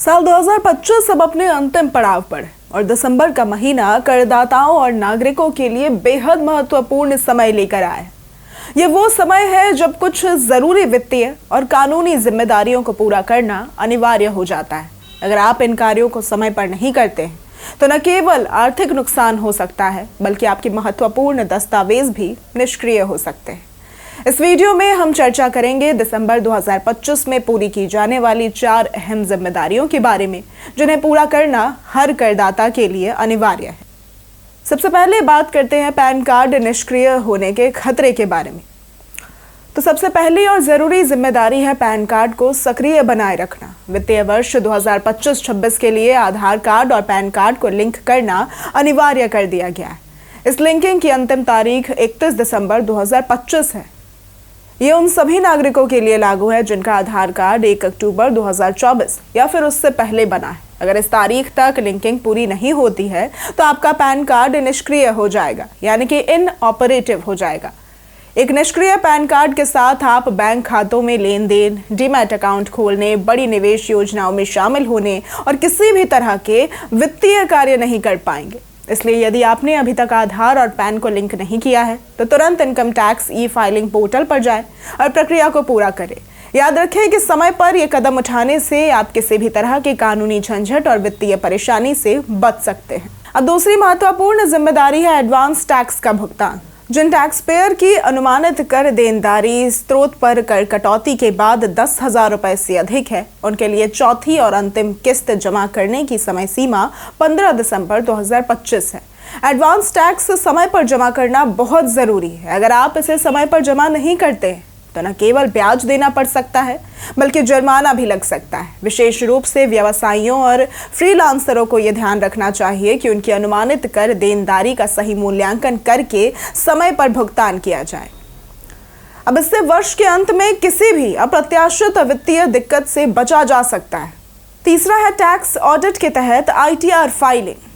साल 2025 अब अपने अंतिम पड़ाव पर और दिसंबर का महीना करदाताओं और नागरिकों के लिए बेहद महत्वपूर्ण समय लेकर आया है। ये वो समय है जब कुछ जरूरी वित्तीय और कानूनी जिम्मेदारियों को पूरा करना अनिवार्य हो जाता है। अगर आप इन कार्यों को समय पर नहीं करते हैं तो न केवल आर्थिक नुकसान हो सकता है बल्कि आपके महत्वपूर्ण दस्तावेज भी निष्क्रिय हो सकते हैं। इस वीडियो में हम चर्चा करेंगे दिसंबर 2025 में पूरी की जाने वाली 4 अहम जिम्मेदारियों के बारे में जिन्हें पूरा करना हर करदाता के लिए अनिवार्य है। सबसे पहले बात करते हैं पैन कार्ड निष्क्रिय होने के खतरे के बारे में। तो सबसे पहली और जरूरी जिम्मेदारी है पैन कार्ड को सक्रिय बनाए रखना। वित्तीय वर्ष 2025-26 के लिए आधार कार्ड और पैन कार्ड को लिंक करना अनिवार्य कर दिया गया है। इस लिंकिंग की अंतिम तारीख 31 दिसंबर 2025 है। ये उन सभी नागरिकों के लिए लागू है जिनका आधार कार्ड 1 अक्टूबर 2024 या फिर उससे पहले बना है। अगर इस तारीख तक लिंकिंग पूरी नहीं होती है तो आपका पैन कार्ड निष्क्रिय हो जाएगा, यानी कि इनऑपरेटिव हो जाएगा। एक निष्क्रिय पैन कार्ड के साथ आप बैंक खातों में लेन देन, डीमैट अकाउंट खोलने, बड़ी निवेश योजनाओं में शामिल होने और किसी भी तरह के वित्तीय कार्य नहीं कर पाएंगे। इसलिए यदि आपने अभी तक आधार और पैन को लिंक नहीं किया है तो तुरंत इनकम टैक्स ई-फाइलिंग पोर्टल पर जाएं और प्रक्रिया को पूरा करें। याद रखें कि समय पर यह कदम उठाने से आप किसी भी तरह की कानूनी झंझट और वित्तीय परेशानी से बच सकते हैं। अब दूसरी महत्वपूर्ण जिम्मेदारी है एडवांस टैक्स का भुगतान। जिन टैक्स पेयर की अनुमानित कर देनदारी स्रोत पर कर कटौती के बाद 10,000 रुपए से अधिक है, उनके लिए चौथी और अंतिम किस्त जमा करने की समय सीमा 15 दिसंबर 2025 है। एडवांस टैक्स समय पर जमा करना बहुत जरूरी है। अगर आप इसे समय पर जमा नहीं करते तो न केवल ब्याज देना पड़ सकता है बल्कि जुर्माना भी लग सकता है। विशेष रूप से व्यवसायियों और फ्रीलांसरों को यह ध्यान रखना चाहिए कि उनकी अनुमानित कर देनदारी का सही मूल्यांकन करके समय पर भुगतान किया जाए। अब इससे वर्ष के अंत में किसी भी अप्रत्याशित वित्तीय दिक्कत से बचा जा सकता है। तीसरा है टैक्स ऑडिट के तहत ITR फाइलिंग।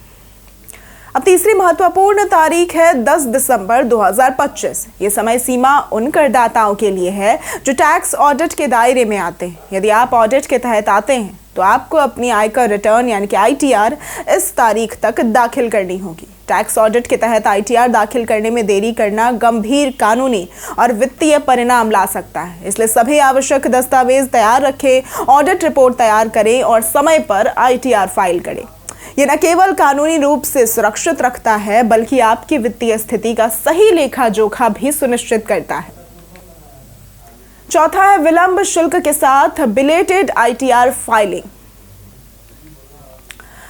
अब तीसरी महत्वपूर्ण तारीख है 10 दिसंबर 2025। ये समय सीमा उन करदाताओं के लिए है जो टैक्स ऑडिट के दायरे में आते हैं। यदि आप ऑडिट के तहत आते हैं तो आपको अपनी आयकर रिटर्न यानी कि ITR इस तारीख तक दाखिल करनी होगी। टैक्स ऑडिट के तहत ITR दाखिल करने में देरी करना गंभीर कानूनी और वित्तीय परिणाम ला सकता है। इसलिए सभी आवश्यक दस्तावेज तैयार रखें, ऑडिट रिपोर्ट तैयार करें और समय पर ITR फाइल करें। ये न केवल कानूनी रूप से सुरक्षित रखता है बल्कि आपकी वित्तीय स्थिति का सही लेखा जोखा भी सुनिश्चित करता है। चौथा है विलंब शुल्क के साथ बिलेटेड ITR फाइलिंग।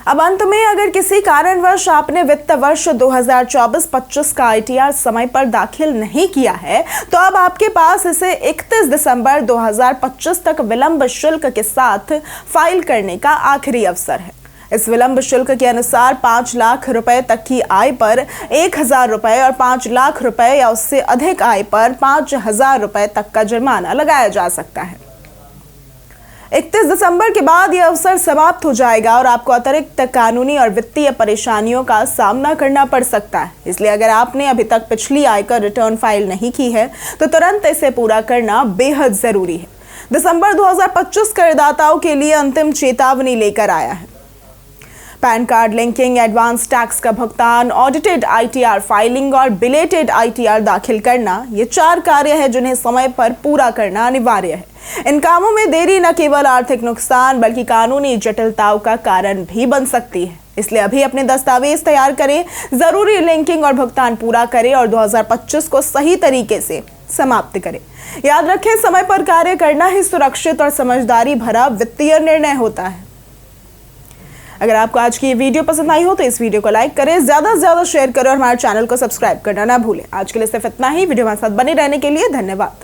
अब अंत में अगर किसी कारणवश आपने वित्त वर्ष 2024-25 का ITR समय पर दाखिल नहीं किया है तो अब आपके पास इसे 31 दिसंबर 2025 तक विलंब शुल्क के साथ फाइल करने का आखिरी अवसर है। इस विलंब शुल्क के अनुसार 5 लाख रुपए तक की आय पर 1,000 रुपए और 5 लाख रुपए या उससे अधिक आय पर 5,000 रुपए तक का जुर्माना लगाया जा सकता है। 31 दिसंबर के बाद यह अवसर समाप्त हो जाएगा और आपको अतिरिक्त कानूनी और वित्तीय परेशानियों का सामना करना पड़ सकता है। इसलिए अगर आपने अभी तक पिछली आयकर रिटर्न फाइल नहीं की है तो तुरंत इसे पूरा करना बेहद जरूरी है। दिसंबर 2025 करदाताओं के लिए अंतिम चेतावनी लेकर आया है। Pan card linking, advance tax का भुगतान, ऑडिटेड ITR फाइलिंग और बिलेटेड ITR दाखिल करना, ये 4 कार्य है जिन्हें समय पर पूरा करना अनिवार्य है। इन कामों में देरी न केवल आर्थिक नुकसान बल्कि कानूनी जटिलताओं का कारण भी बन सकती है। इसलिए अभी अपने दस्तावेज तैयार करें, जरूरी लिंकिंग और भुगतान पूरा करें और 2025 को सही तरीके से समाप्त करें। याद रखें, समय पर कार्य करना ही सुरक्षित और समझदारी भरा वित्तीय निर्णय होता है। अगर आपको आज की ये वीडियो पसंद आई हो तो इस वीडियो को लाइक करें, ज्यादा से ज्यादा शेयर करें और हमारे चैनल को सब्सक्राइब करना ना भूलें। आज के लिए सिर्फ इतना ही। वीडियो हमारे साथ बने रहने के लिए धन्यवाद।